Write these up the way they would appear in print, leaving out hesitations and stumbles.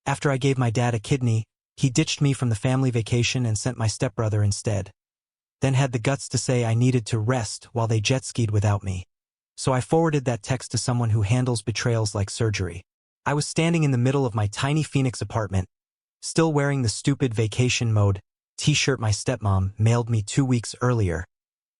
After I gave my dad a kidney, he ditched me from the family vacation and sent my stepbrother instead. Then had the guts to say I needed to rest while they jet skied without me. So I forwarded that text to someone who handles betrayals like surgery. I was standing in the middle of my tiny Phoenix apartment, still wearing the stupid vacation mode t-shirt my stepmom mailed me 2 weeks earlier,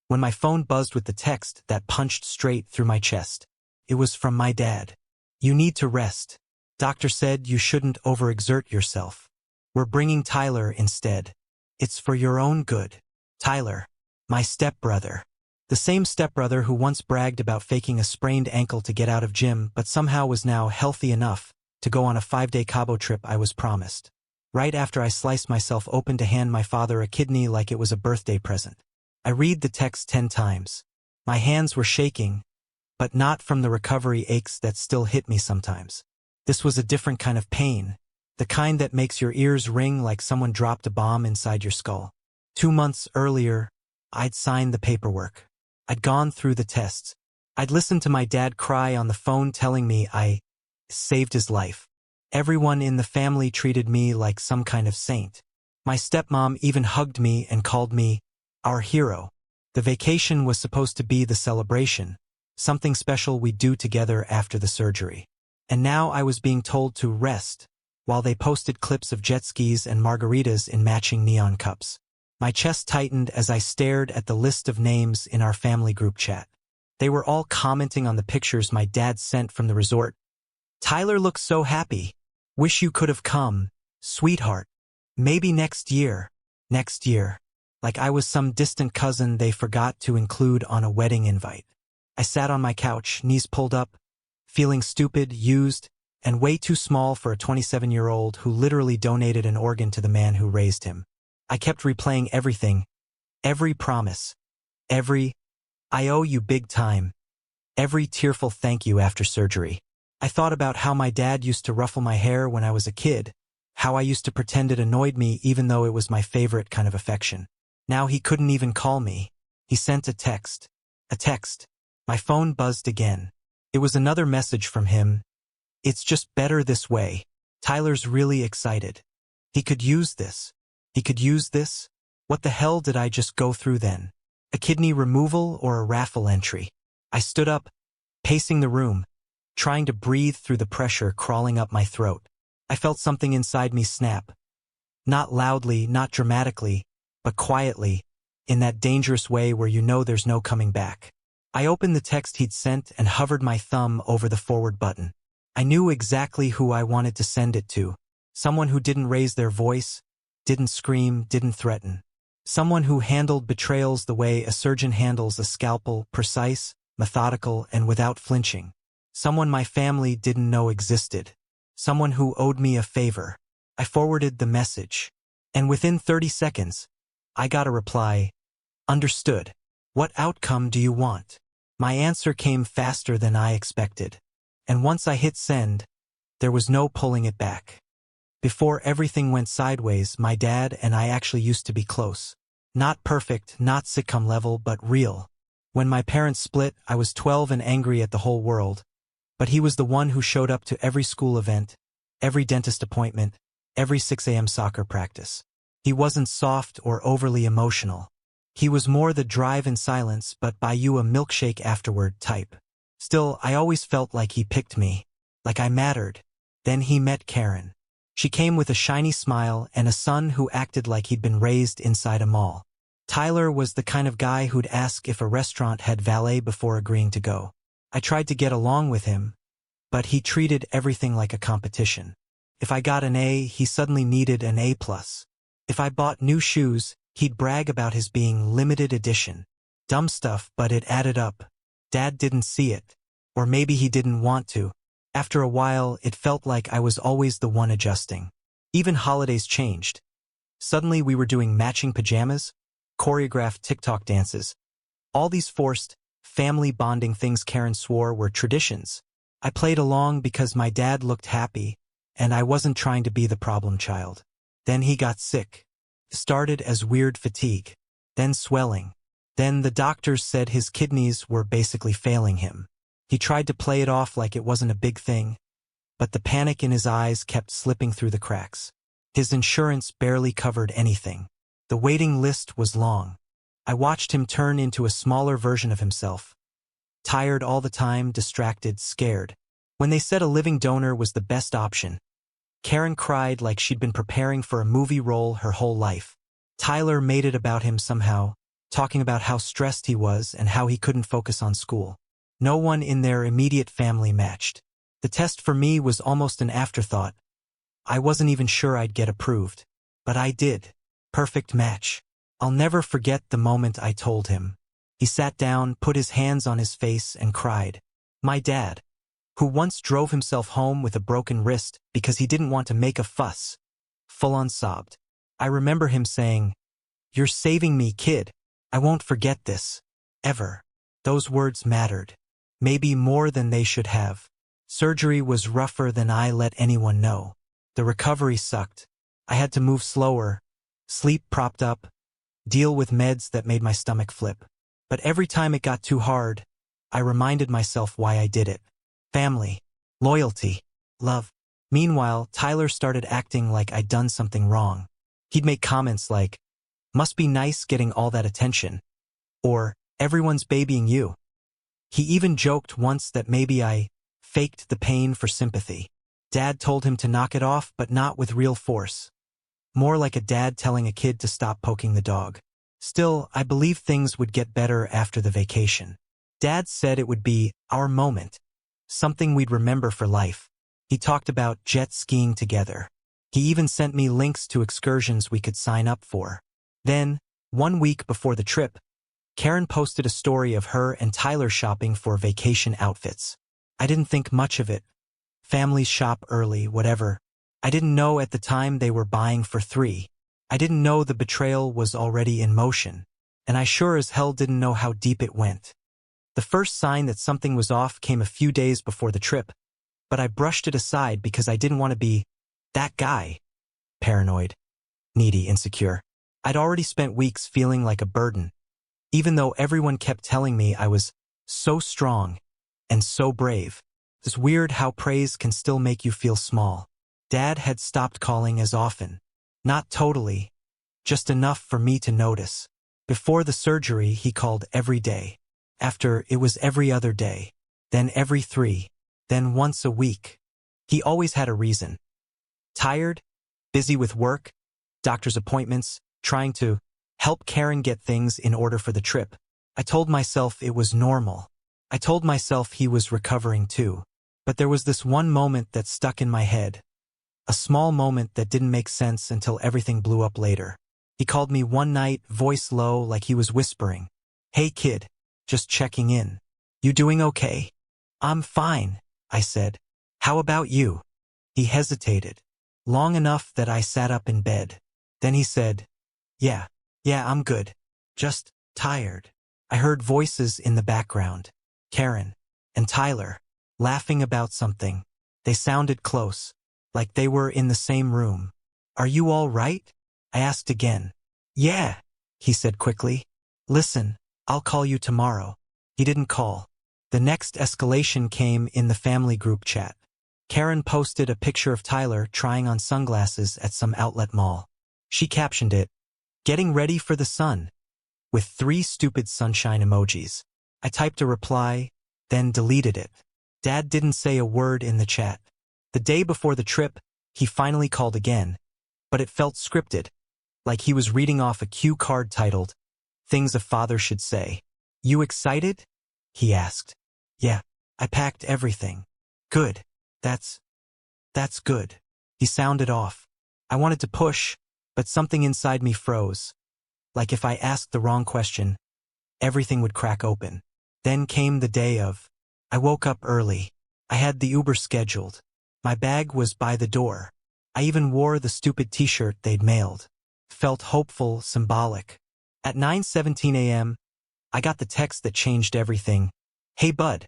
when my phone buzzed with the text that punched straight through my chest. It was from my dad. "You need to rest. Doctor said you shouldn't overexert yourself. We're bringing Tyler instead. It's for your own good. Tyler, my stepbrother." The same stepbrother who once bragged about faking a sprained ankle to get out of gym but somehow was now healthy enough to go on a 5-day Cabo trip I was promised. Right after I sliced myself open to hand my father a kidney like it was a birthday present. I read the text 10 times. My hands were shaking, but not from the recovery aches that still hit me sometimes. This was a different kind of pain, the kind that makes your ears ring like someone dropped a bomb inside your skull. 2 months earlier, I'd signed the paperwork. I'd gone through the tests. I'd listened to my dad cry on the phone telling me I saved his life. Everyone in the family treated me like some kind of saint. My stepmom even hugged me and called me our hero. The vacation was supposed to be the celebration, something special we'd do together after the surgery. And now I was being told to rest, while they posted clips of jet skis and margaritas in matching neon cups. My chest tightened as I stared at the list of names in our family group chat. They were all commenting on the pictures my dad sent from the resort. "Tyler looks so happy. Wish you could have come, sweetheart. Maybe next year." Next year. Like I was some distant cousin they forgot to include on a wedding invite. I sat on my couch, knees pulled up, feeling stupid, used, and way too small for a 27-year-old who literally donated an organ to the man who raised him. I kept replaying everything, every promise, every "I owe you big time," every tearful thank you after surgery. I thought about how my dad used to ruffle my hair when I was a kid, how I used to pretend it annoyed me even though it was my favorite kind of affection. Now he couldn't even call me. He sent a text. A text. My phone buzzed again. It was another message from him. "It's just better this way. Tyler's really excited. He could use this. He could use this." What the hell did I just go through then? A kidney removal or a raffle entry? I stood up, pacing the room, trying to breathe through the pressure crawling up my throat. I felt something inside me snap. Not loudly, not dramatically, but quietly, in that dangerous way where you know there's no coming back. I opened the text he'd sent and hovered my thumb over the forward button. I knew exactly who I wanted to send it to. Someone who didn't raise their voice, didn't scream, didn't threaten. Someone who handled betrayals the way a surgeon handles a scalpel, precise, methodical, and without flinching. Someone my family didn't know existed. Someone who owed me a favor. I forwarded the message. And within 30 seconds, I got a reply. "Understood. What outcome do you want?" My answer came faster than I expected. And once I hit send, there was no pulling it back. Before everything went sideways, my dad and I actually used to be close. Not perfect, not sitcom level, but real. When my parents split, I was 12 and angry at the whole world. But he was the one who showed up to every school event, every dentist appointment, every 6 a.m. soccer practice. He wasn't soft or overly emotional. He was more the drive in silence but buy you a milkshake afterward type. Still, I always felt like he picked me, like I mattered. Then he met Karen. She came with a shiny smile and a son who acted like he'd been raised inside a mall. Tyler was the kind of guy who'd ask if a restaurant had valet before agreeing to go. I tried to get along with him, but he treated everything like a competition. If I got an A, he suddenly needed an A+. If I bought new shoes, he'd brag about his being limited edition. Dumb stuff, but it added up. Dad didn't see it. Or maybe he didn't want to. After a while, it felt like I was always the one adjusting. Even holidays changed. Suddenly we were doing matching pajamas, choreographed TikTok dances. All these forced, family bonding things Karen swore were traditions. I played along because my dad looked happy, and I wasn't trying to be the problem child. Then he got sick. Started as weird fatigue, then swelling. Then the doctors said his kidneys were basically failing him. He tried to play it off like it wasn't a big thing, but the panic in his eyes kept slipping through the cracks. His insurance barely covered anything. The waiting list was long. I watched him turn into a smaller version of himself. Tired all the time, distracted, scared. When they said a living donor was the best option, Karen cried like she'd been preparing for a movie role her whole life. Tyler made it about him somehow, talking about how stressed he was and how he couldn't focus on school. No one in their immediate family matched. The test for me was almost an afterthought. I wasn't even sure I'd get approved. But I did. Perfect match. I'll never forget the moment I told him. He sat down, put his hands on his face, and cried. My dad, who once drove himself home with a broken wrist because he didn't want to make a fuss, full-on sobbed. I remember him saying, "You're saving me, kid. I won't forget this. Ever." Those words mattered. Maybe more than they should have. Surgery was rougher than I let anyone know. The recovery sucked. I had to move slower, sleep propped up, deal with meds that made my stomach flip. But every time it got too hard, I reminded myself why I did it. Family, loyalty, love. Meanwhile, Tyler started acting like I'd done something wrong. He'd make comments like, "Must be nice getting all that attention," or "Everyone's babying you." He even joked once that maybe I faked the pain for sympathy. Dad told him to knock it off, but not with real force. More like a dad telling a kid to stop poking the dog. Still, I believed things would get better after the vacation. Dad said it would be our moment, something we'd remember for life. He talked about jet skiing together. He even sent me links to excursions we could sign up for. Then, 1 week before the trip, Karen posted a story of her and Tyler shopping for vacation outfits. I didn't think much of it. Families shop early, whatever. I didn't know at the time they were buying for 3. I didn't know the betrayal was already in motion, and I sure as hell didn't know how deep it went. The first sign that something was off came a few days before the trip, but I brushed it aside because I didn't want to be that guy. Paranoid, needy, insecure. I'd already spent weeks feeling like a burden, even though everyone kept telling me I was so strong and so brave. It's weird how praise can still make you feel small. Dad had stopped calling as often. Not totally, just enough for me to notice. Before the surgery, he called every day. After, it was every other day. Then every 3. Then once a week. He always had a reason. Tired, busy with work, doctor's appointments, trying to help Karen get things in order for the trip. I told myself it was normal. I told myself he was recovering too. But there was this one moment that stuck in my head. A small moment that didn't make sense until everything blew up later. He called me one night, voice low, like he was whispering. "Hey kid, just checking in. You doing okay?" "I'm fine," I said. "How about you?" He hesitated, long enough that I sat up in bed. Then he said, Yeah, I'm good. Just tired." I heard voices in the background. Karen and Tyler, laughing about something. They sounded close, like they were in the same room. "Are you all right?" I asked again. "Yeah," he said quickly. "Listen, I'll call you tomorrow." He didn't call. The next escalation came in the family group chat. Karen posted a picture of Tyler trying on sunglasses at some outlet mall. She captioned it, "Getting ready for the sun," with 3 stupid sunshine emojis. I typed a reply, then deleted it. Dad didn't say a word in the chat. The day before the trip, he finally called again, but it felt scripted, like he was reading off a cue card titled, "Things a Father Should Say." "You excited?" he asked. "Yeah, I packed everything." "Good. That's good." He sounded off. I wanted to push, but something inside me froze. Like if I asked the wrong question, everything would crack open. Then came the day of. I woke up early. I had the Uber scheduled. My bag was by the door. I even wore the stupid t-shirt they'd mailed. Felt hopeful, symbolic. At 9:17 a.m., I got the text that changed everything. "Hey bud.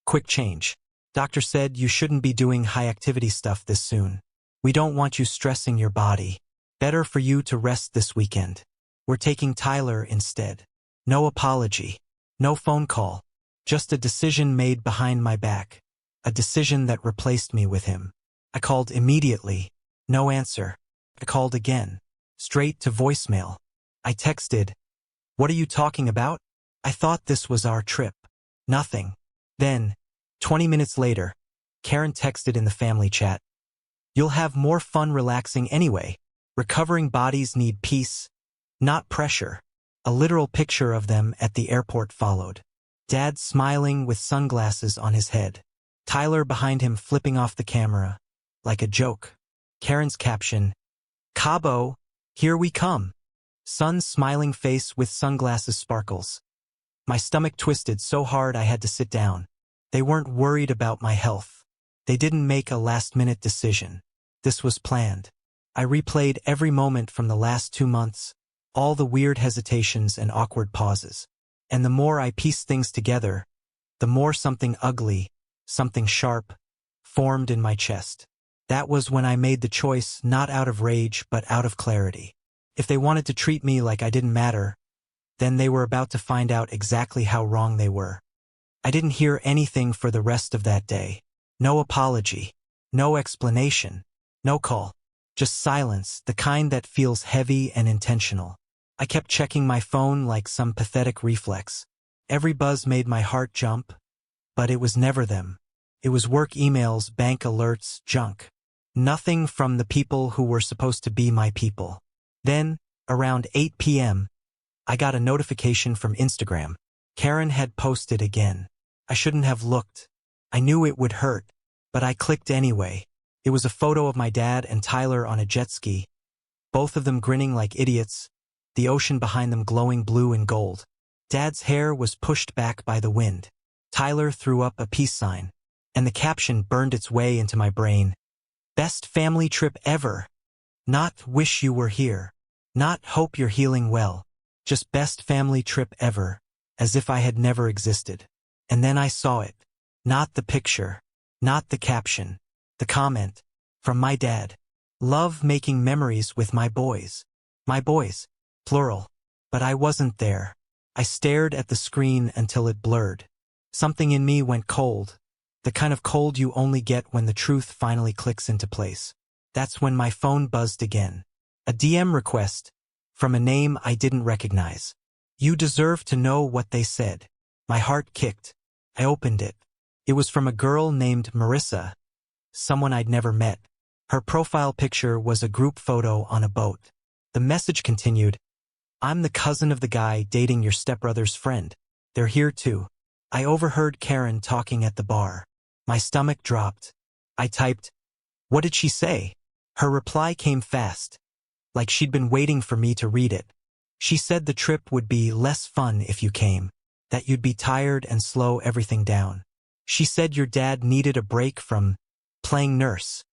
Quick change. Doctor said you shouldn't be doing high-activity stuff this soon. We don't want you stressing your body. Better for you to rest this weekend. We're taking Tyler instead." No apology. No phone call. Just a decision made behind my back. A decision that replaced me with him. I called immediately. No answer. I called again. Straight to voicemail. I texted, "What are you talking about? I thought this was our trip." Nothing. Then, 20 minutes later, Karen texted in the family chat, "You'll have more fun relaxing anyway. Recovering bodies need peace, not pressure." A literal picture of them at the airport followed. Dad smiling with sunglasses on his head. Tyler behind him flipping off the camera, like a joke. Karen's caption, "Cabo, here we come." Son's smiling face with sunglasses sparkles. My stomach twisted so hard I had to sit down. They weren't worried about my health. They didn't make a last-minute decision. This was planned. I replayed every moment from the last 2 months, all the weird hesitations and awkward pauses. And the more I pieced things together, the more something ugly, something sharp, formed in my chest. That was when I made the choice not out of rage but out of clarity. If they wanted to treat me like I didn't matter, then they were about to find out exactly how wrong they were. I didn't hear anything for the rest of that day. No apology, no explanation, no call. Just silence, the kind that feels heavy and intentional. I kept checking my phone like some pathetic reflex. Every buzz made my heart jump, but it was never them. It was work emails, bank alerts, junk. Nothing from the people who were supposed to be my people. Then, around 8 p.m., I got a notification from Instagram. Karen had posted again. I shouldn't have looked. I knew it would hurt, but I clicked anyway. It was a photo of my dad and Tyler on a jet ski, both of them grinning like idiots, the ocean behind them glowing blue and gold. Dad's hair was pushed back by the wind. Tyler threw up a peace sign, and the caption burned its way into my brain. "Best family trip ever." Not "wish you were here." Not "hope you're healing well." Just "best family trip ever," as if I had never existed. And then I saw it. Not the picture. Not the caption. The comment. From my dad. "Love making memories with my boys." My boys. Plural. But I wasn't there. I stared at the screen until it blurred. Something in me went cold. The kind of cold you only get when the truth finally clicks into place. That's when my phone buzzed again. A DM request. From a name I didn't recognize. "You deserve to know what they said." My heart kicked. I opened it. It was from a girl named Marissa, someone I'd never met. Her profile picture was a group photo on a boat. The message continued, "I'm the cousin of the guy dating your stepbrother's friend. They're here too." I overheard Karen talking at the bar. My stomach dropped. I typed, "What did she say?" Her reply came fast, like she'd been waiting for me to read it. She said the trip would be less fun if you came, that you'd be tired and slow everything down. She said your dad needed a break from playing nurse.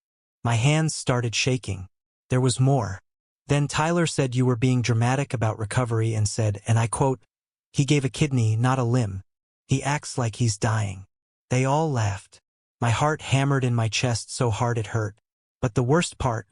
My hands started shaking. There was more. Then Tyler said you were being dramatic about recovery and said, and I quote, "He gave a kidney, not a limb. He acts like he's dying." They all laughed. My heart hammered in my chest so hard it hurt. But the worst part,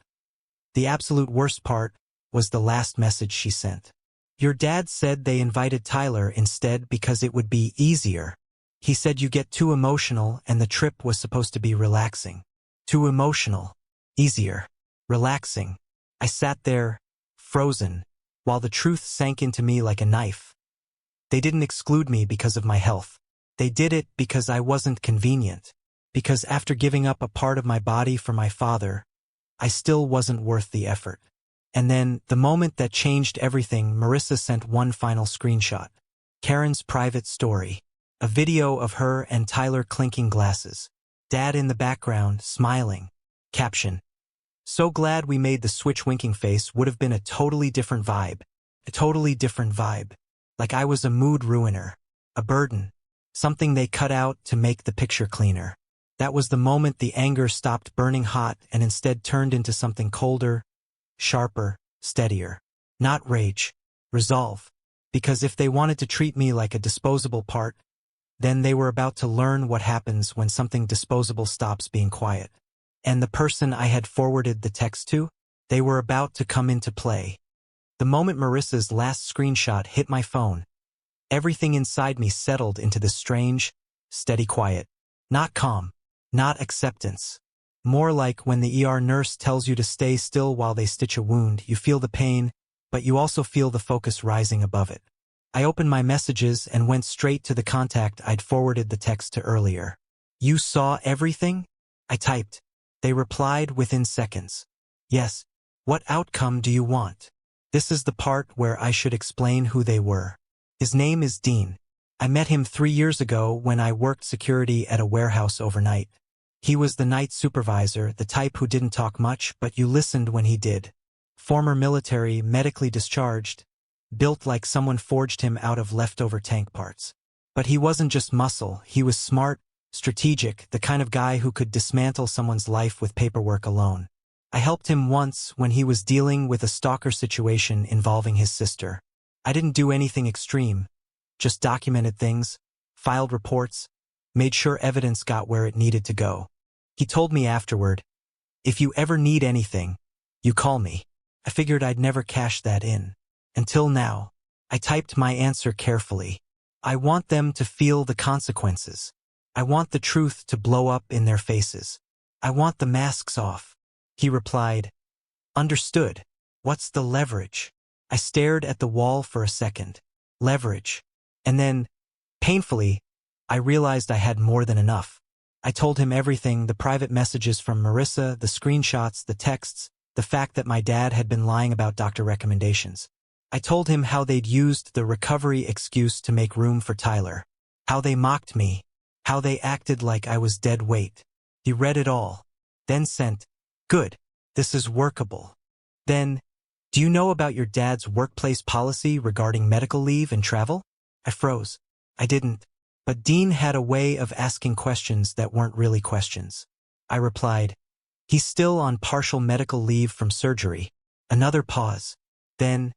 the absolute worst part, was the last message she sent. "Your dad said they invited Tyler instead because it would be easier. He said you get too emotional and the trip was supposed to be relaxing." Too emotional. Easier. Relaxing. I sat there, frozen, while the truth sank into me like a knife. They didn't exclude me because of my health. They did it because I wasn't convenient. Because after giving up a part of my body for my father, I still wasn't worth the effort. And then, the moment that changed everything, Marissa sent one final screenshot. Karen's private story. A video of her and Tyler clinking glasses. Dad in the background, smiling. Caption. "So glad we made the switch." Winking face would have been a totally different vibe. A totally different vibe. Like I was a mood ruiner. A burden. Something they cut out to make the picture cleaner. That was the moment the anger stopped burning hot and instead turned into something colder, sharper, steadier. Not rage. Resolve. Because if they wanted to treat me like a disposable part, then they were about to learn what happens when something disposable stops being quiet. And the person I had forwarded the text to, they were about to come into play. The moment Marissa's last screenshot hit my phone, everything inside me settled into this strange, steady quiet. Not calm. Not acceptance. More like when the ER nurse tells you to stay still while they stitch a wound. You feel the pain, but you also feel the focus rising above it. I opened my messages and went straight to the contact I'd forwarded the text to earlier. "You saw everything?" I typed. They replied within seconds. "Yes. What outcome do you want?" This is the part where I should explain who they were. His name is Dean. I met him 3 years ago when I worked security at a warehouse overnight. He was the night supervisor, the type who didn't talk much, but you listened when he did. Former military, medically discharged, built like someone forged him out of leftover tank parts. But he wasn't just muscle, he was smart, strategic, the kind of guy who could dismantle someone's life with paperwork alone. I helped him once when he was dealing with a stalker situation involving his sister. I didn't do anything extreme, just documented things, filed reports, made sure evidence got where it needed to go. He told me afterward, "If you ever need anything, you call me." I figured I'd never cash that in. Until now. I typed my answer carefully. I want them to feel the consequences. I want the truth to blow up in their faces. I want the masks off. He replied, "Understood. What's the leverage?" I stared at the wall for a second. Leverage. And then, painfully, I realized I had more than enough. I told him everything, the private messages from Marissa, the screenshots, the texts, the fact that my dad had been lying about doctor recommendations. I told him how they'd used the recovery excuse to make room for Tyler, how they mocked me, how they acted like I was dead weight. He read it all, then sent, "Good, this is workable." Then, "Do you know about your dad's workplace policy regarding medical leave and travel?" I froze. I didn't. But Dean had a way of asking questions that weren't really questions. I replied, "He's still on partial medical leave from surgery." Another pause. Then,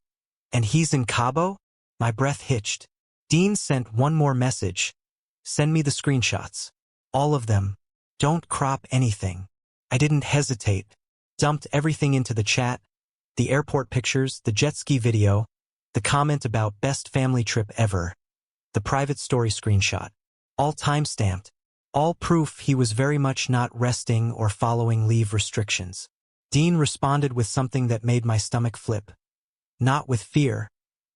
"And he's in Cabo?" My breath hitched. Dean sent one more message. "Send me the screenshots. All of them. Don't crop anything." I didn't hesitate. Dumped everything into the chat. The airport pictures, the jet ski video, the comment about best family trip ever. The private story screenshot. All time-stamped. All proof he was very much not resting or following leave restrictions. Dean responded with something that made my stomach flip. Not with fear,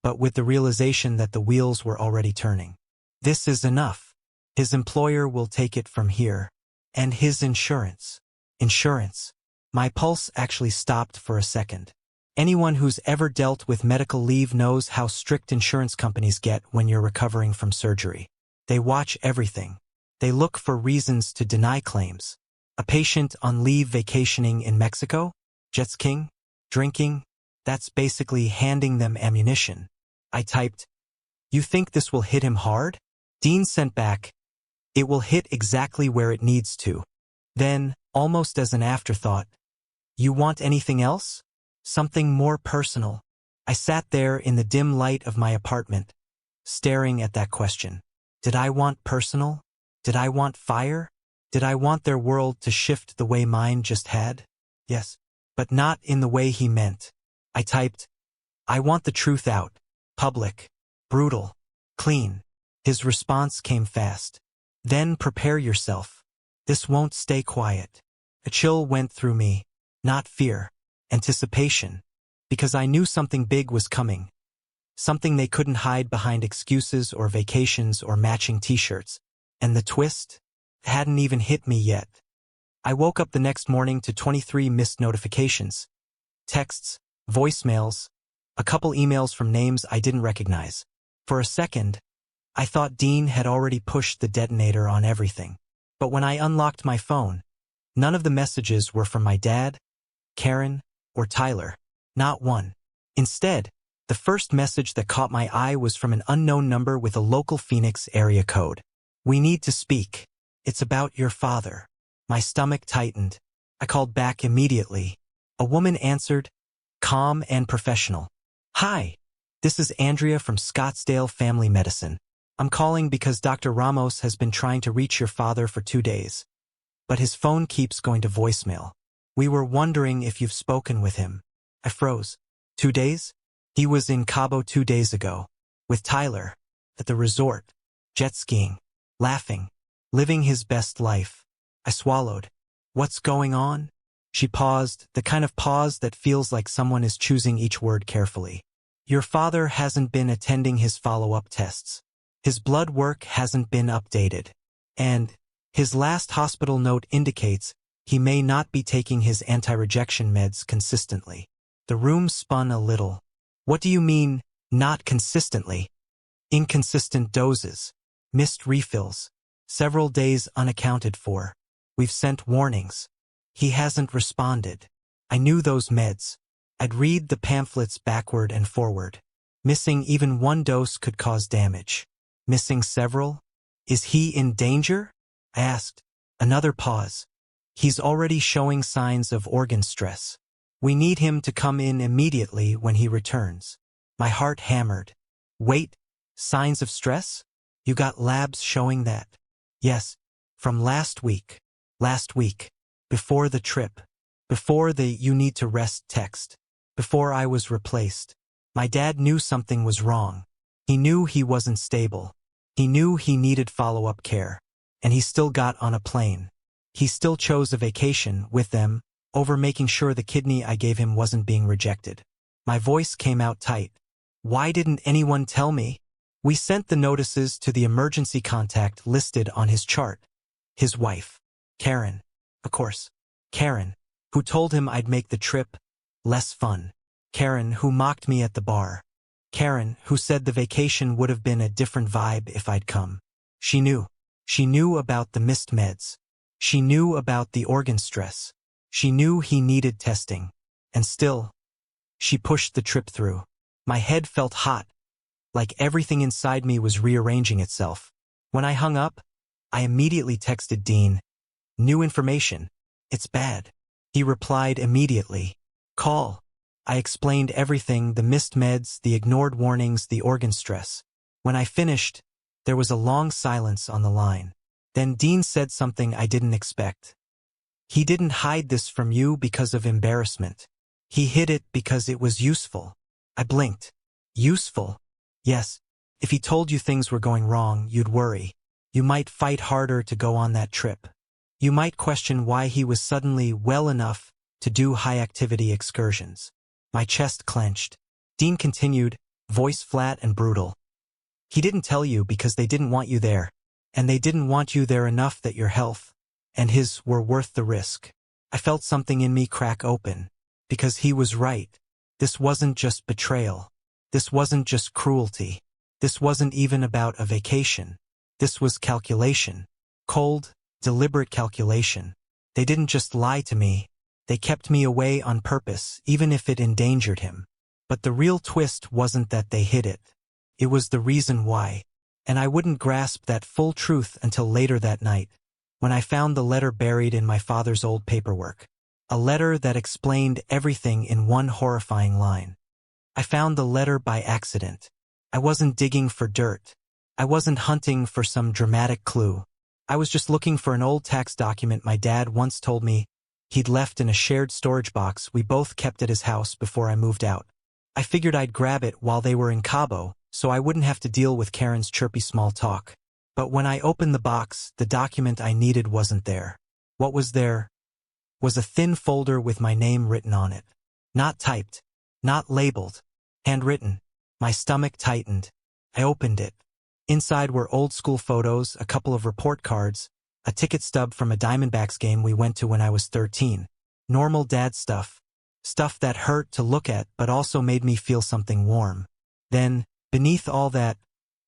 but with the realization that the wheels were already turning. This is enough. His employer will take it from here. And his insurance. Insurance. My pulse actually stopped for a second. Anyone who's ever dealt with medical leave knows how strict insurance companies get when you're recovering from surgery. They watch everything. They look for reasons to deny claims. A patient on leave vacationing in Mexico? Jetskiing? Drinking? That's basically handing them ammunition. I typed, "You think this will hit him hard?" Dean sent back, "It will hit exactly where it needs to." Then, almost as an afterthought, "You want anything else? Something more personal?" I sat there in the dim light of my apartment, staring at that question. Did I want personal? Did I want fire? Did I want their world to shift the way mine just had? Yes, but not in the way he meant. I typed, "I want the truth out. Public. Brutal. Clean." His response came fast. "Then prepare yourself. This won't stay quiet." A chill went through me. Not fear. Anticipation, because I knew something big was coming. Something they couldn't hide behind excuses or vacations or matching t-shirts. And the twist? Hadn't even hit me yet. I woke up the next morning to 23 missed notifications. Texts, voicemails, a couple emails from names I didn't recognize. For a second, I thought Dean had already pushed the detonator on everything. But when I unlocked my phone, none of the messages were from my dad, Karen, or Tyler. Not one. Instead, the first message that caught my eye was from an unknown number with a local Phoenix area code. "We need to speak. It's about your father." My stomach tightened. I called back immediately. A woman answered, calm and professional. "Hi, this is Andrea from Scottsdale Family Medicine. I'm calling because Dr. Ramos has been trying to reach your father for 2 days. But his phone keeps going to voicemail. We were wondering if you've spoken with him." I froze. 2 days? He was in Cabo 2 days ago. With Tyler. At the resort. Jet skiing. Laughing. Living his best life. I swallowed. What's going on? She paused, the kind of pause that feels like someone is choosing each word carefully. Your father hasn't been attending his follow-up tests. His blood work hasn't been updated. And his last hospital note indicates he may not be taking his anti-rejection meds consistently. The room spun a little. What do you mean, not consistently? Inconsistent doses. Missed refills. Several days unaccounted for. We've sent warnings. He hasn't responded. I knew those meds. I'd read the pamphlets backward and forward. Missing even one dose could cause damage. Missing several? Is he in danger? I asked. Another pause. He's already showing signs of organ stress. We need him to come in immediately when he returns. My heart hammered. Wait, signs of stress? You got labs showing that? Yes, from last week. Last week. Before the trip. Before the "you need to rest" text. Before I was replaced. My dad knew something was wrong. He knew he wasn't stable. He knew he needed follow-up care. And he still got on a plane. He still chose a vacation with them over making sure the kidney I gave him wasn't being rejected. My voice came out tight. Why didn't anyone tell me? We sent the notices to the emergency contact listed on his chart. His wife. Karen. Of course. Karen, who told him I'd make the trip less fun. Karen, who mocked me at the bar. Karen, who said the vacation would have been a different vibe if I'd come. She knew. She knew about the missed meds. She knew about the organ stress. She knew he needed testing. And still, she pushed the trip through. My head felt hot, like everything inside me was rearranging itself. When I hung up, I immediately texted Dean. New information. It's bad. He replied immediately. Call. I explained everything, the missed meds, the ignored warnings, the organ stress. When I finished, there was a long silence on the line. Then Dean said something I didn't expect. He didn't hide this from you because of embarrassment. He hid it because it was useful. I blinked. Useful? Yes. If he told you things were going wrong, you'd worry. You might fight harder to go on that trip. You might question why he was suddenly well enough to do high-activity excursions. My chest clenched. Dean continued, voice flat and brutal. He didn't tell you because they didn't want you there. And they didn't want you there enough that your health and his were worth the risk. I felt something in me crack open. Because he was right. This wasn't just betrayal. This wasn't just cruelty. This wasn't even about a vacation. This was calculation. Cold, deliberate calculation. They didn't just lie to me. They kept me away on purpose, even if it endangered him. But the real twist wasn't that they hid it. It was the reason why. And I wouldn't grasp that full truth until later that night, when I found the letter buried in my father's old paperwork. A letter that explained everything in one horrifying line. I found the letter by accident. I wasn't digging for dirt. I wasn't hunting for some dramatic clue. I was just looking for an old tax document my dad once told me he'd left in a shared storage box we both kept at his house before I moved out. I figured I'd grab it while they were in Cabo, so I wouldn't have to deal with Karen's chirpy small talk. But when I opened the box, the document I needed wasn't there. What was there was a thin folder with my name written on it. Not typed. Not labeled. Handwritten. My stomach tightened. I opened it. Inside were old school photos, a couple of report cards, a ticket stub from a Diamondbacks game we went to when I was 13. Normal dad stuff. Stuff that hurt to look at but also made me feel something warm. Then, beneath all that,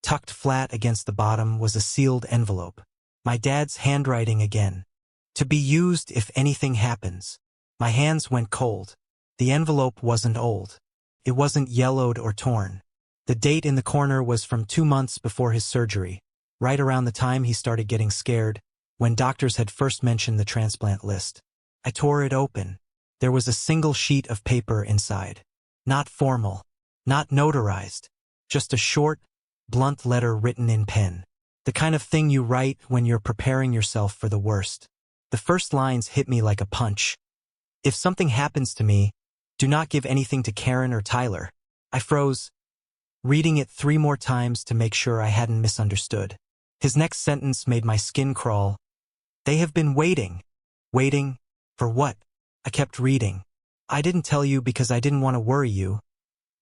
tucked flat against the bottom, was a sealed envelope. My dad's handwriting again. To be used if anything happens. My hands went cold. The envelope wasn't old. It wasn't yellowed or torn. The date in the corner was from 2 months before his surgery, right around the time he started getting scared, when doctors had first mentioned the transplant list. I tore it open. There was a single sheet of paper inside. Not formal. Not notarized. Just a short, blunt letter written in pen. The kind of thing you write when you're preparing yourself for the worst. The first lines hit me like a punch. If something happens to me, do not give anything to Karen or Tyler. I froze, reading it 3 more times to make sure I hadn't misunderstood. His next sentence made my skin crawl. They have been waiting. Waiting? For what? I kept reading. I didn't tell you because I didn't want to worry you,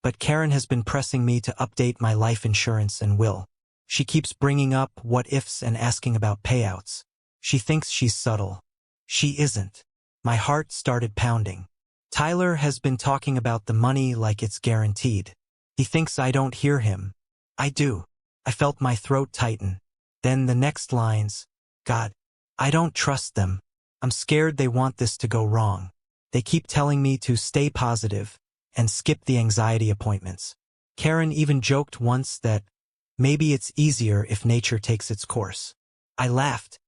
but Karen has been pressing me to update my life insurance and will. She keeps bringing up what-ifs and asking about payouts. She thinks she's subtle. She isn't. My heart started pounding. Tyler has been talking about the money like it's guaranteed. He thinks I don't hear him. I do. I felt my throat tighten. Then the next lines. God, I don't trust them. I'm scared they want this to go wrong. They keep telling me to stay positive and skip the anxiety appointments. Karen even joked once that maybe it's easier if nature takes its course. I laughed,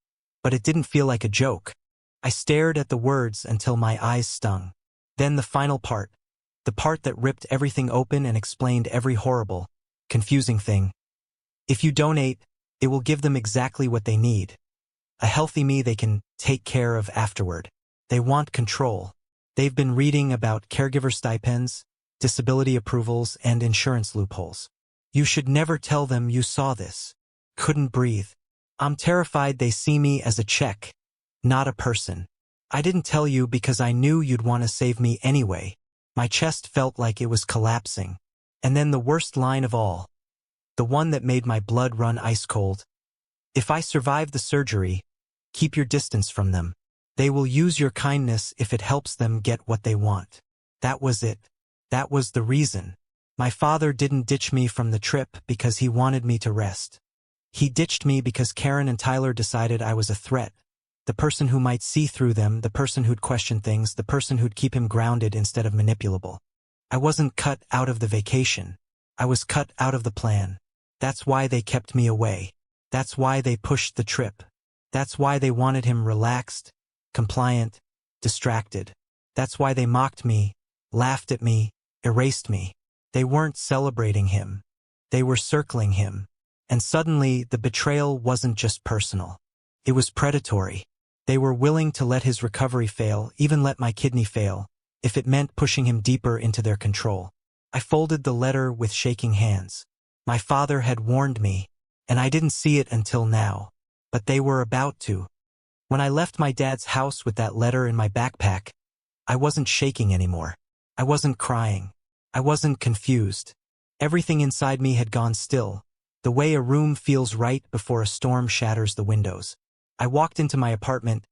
but it didn't feel like a joke. I stared at the words until my eyes stung. Then the final part, the part that ripped everything open and explained every horrible, confusing thing. If you donate, it will give them exactly what they need. A healthy me they can take care of afterward. They want control. They've been reading about caregiver stipends, disability approvals, and insurance loopholes. You should never tell them you saw this. Couldn't breathe. I'm terrified they see me as a check, not a person. I didn't tell you because I knew you'd want to save me anyway. My chest felt like it was collapsing. And then the worst line of all. The one that made my blood run ice cold. If I survive the surgery, keep your distance from them. They will use your kindness if it helps them get what they want. That was it. That was the reason. My father didn't ditch me from the trip because he wanted me to rest. He ditched me because Karen and Tyler decided I was a threat. The person who might see through them, the person who'd question things, the person who'd keep him grounded instead of manipulable. I wasn't cut out of the vacation. I was cut out of the plan. That's why they kept me away. That's why they pushed the trip. That's why they wanted him relaxed, compliant, distracted. That's why they mocked me, laughed at me, erased me. They weren't celebrating him. They were circling him. And suddenly, the betrayal wasn't just personal. It was predatory. They were willing to let his recovery fail, even let my kidney fail, if it meant pushing him deeper into their control. I folded the letter with shaking hands. My father had warned me, and I didn't see it until now. But they were about to. When I left my dad's house with that letter in my backpack, I wasn't shaking anymore. I wasn't crying. I wasn't confused. Everything inside me had gone still, the way a room feels right before a storm shatters the windows. I walked into my apartment,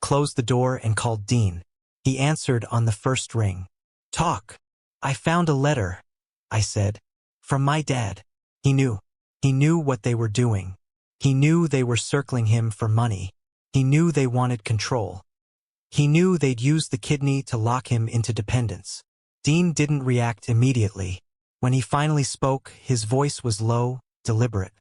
closed the door, and called Dean. He answered on the first ring. Talk. I found a letter, I said. From my dad. He knew. He knew what they were doing. He knew they were circling him for money. He knew they wanted control. He knew they'd use the kidney to lock him into dependence. Dean didn't react immediately. When he finally spoke, his voice was low, deliberate.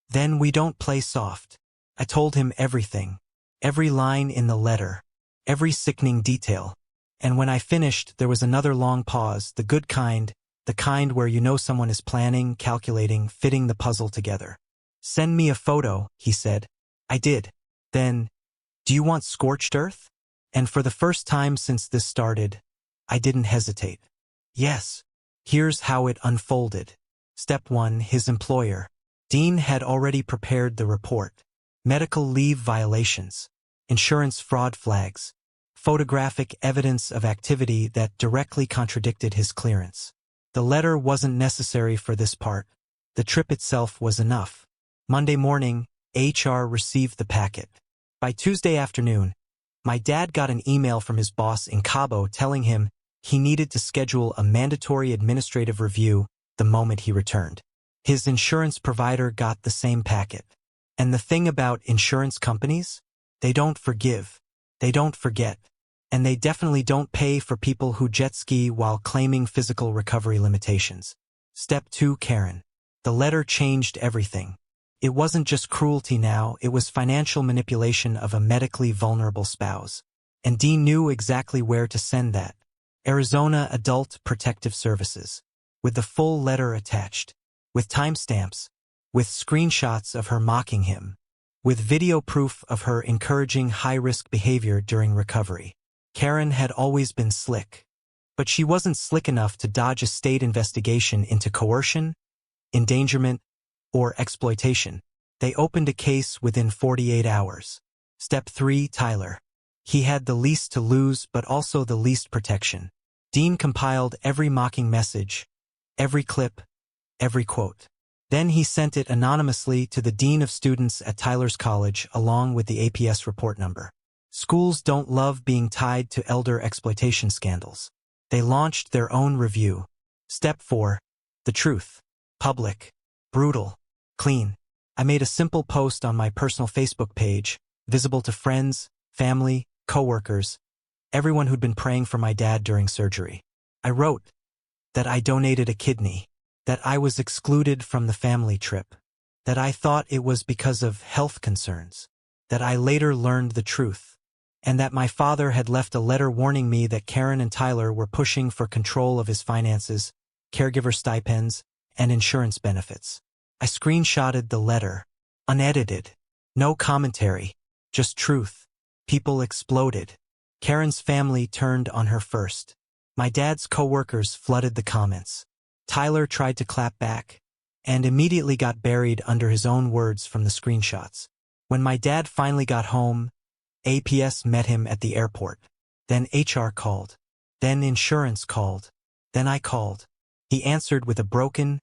Then we don't play soft. I told him everything. Every line in the letter. Every sickening detail. And when I finished, there was another long pause, the good kind, the kind where you know someone is planning, calculating, fitting the puzzle together. Send me a photo, he said. I did. Then, do you want scorched earth? And for the first time since this started, I didn't hesitate. Yes. Here's how it unfolded. Step 1, his employer. Dean had already prepared the report. Medical leave violations. Insurance fraud flags. Photographic evidence of activity that directly contradicted his clearance. The letter wasn't necessary for this part. The trip itself was enough. Monday morning, HR received the packet. By Tuesday afternoon, my dad got an email from his boss in Cabo telling him he needed to schedule a mandatory administrative review the moment he returned. His insurance provider got the same packet. And the thing about insurance companies? They don't forgive. They don't forget. And they definitely don't pay for people who jet ski while claiming physical recovery limitations. Step 2, Karen. The letter changed everything. It wasn't just cruelty now, it was financial manipulation of a medically vulnerable spouse. And Dean knew exactly where to send that. Arizona Adult Protective Services. With the full letter attached. With timestamps. With screenshots of her mocking him. With video proof of her encouraging high-risk behavior during recovery. Karen had always been slick. But she wasn't slick enough to dodge a state investigation into coercion, endangerment, or exploitation. They opened a case within 48 hours. Step 3, Tyler. He had the least to lose but also the least protection. Dean compiled every mocking message, every clip, every quote. Then he sent it anonymously to the dean of students at Tyler's college along with the APS report number. Schools don't love being tied to elder exploitation scandals. They launched their own review. Step 4. The truth. Public. Brutal. Clean. I made a simple post on my personal Facebook page, visible to friends, family, coworkers, everyone who'd been praying for my dad during surgery. I wrote that I donated a kidney, that I was excluded from the family trip, that I thought it was because of health concerns, that I later learned the truth, and that my father had left a letter warning me that Karen and Tyler were pushing for control of his finances, caregiver stipends, and insurance benefits. I screenshotted the letter, unedited, no commentary, just truth. People exploded. Karen's family turned on her first. My dad's coworkers flooded the comments. Tyler tried to clap back, and immediately got buried under his own words from the screenshots. When my dad finally got home, APS met him at the airport. Then HR called. Then insurance called. Then I called. He answered with a broken,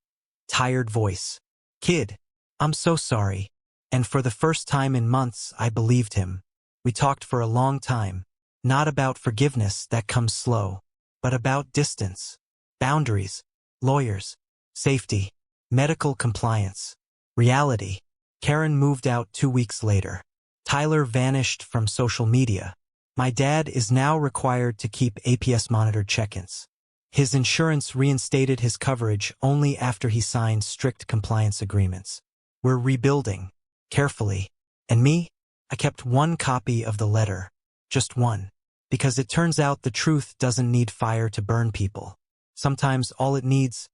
tired voice. "Kid, I'm so sorry." And for the first time in months, I believed him. We talked for a long time, not about forgiveness that comes slow, but about distance, boundaries, lawyers, safety, medical compliance, reality. Karen moved out 2 weeks later. Tyler vanished from social media. My dad is now required to keep APS-monitored check-ins. His insurance reinstated his coverage only after he signed strict compliance agreements. We're rebuilding, carefully. And me? I kept one copy of the letter, just one, because it turns out the truth doesn't need fire to burn people. Sometimes all it needs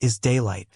is daylight.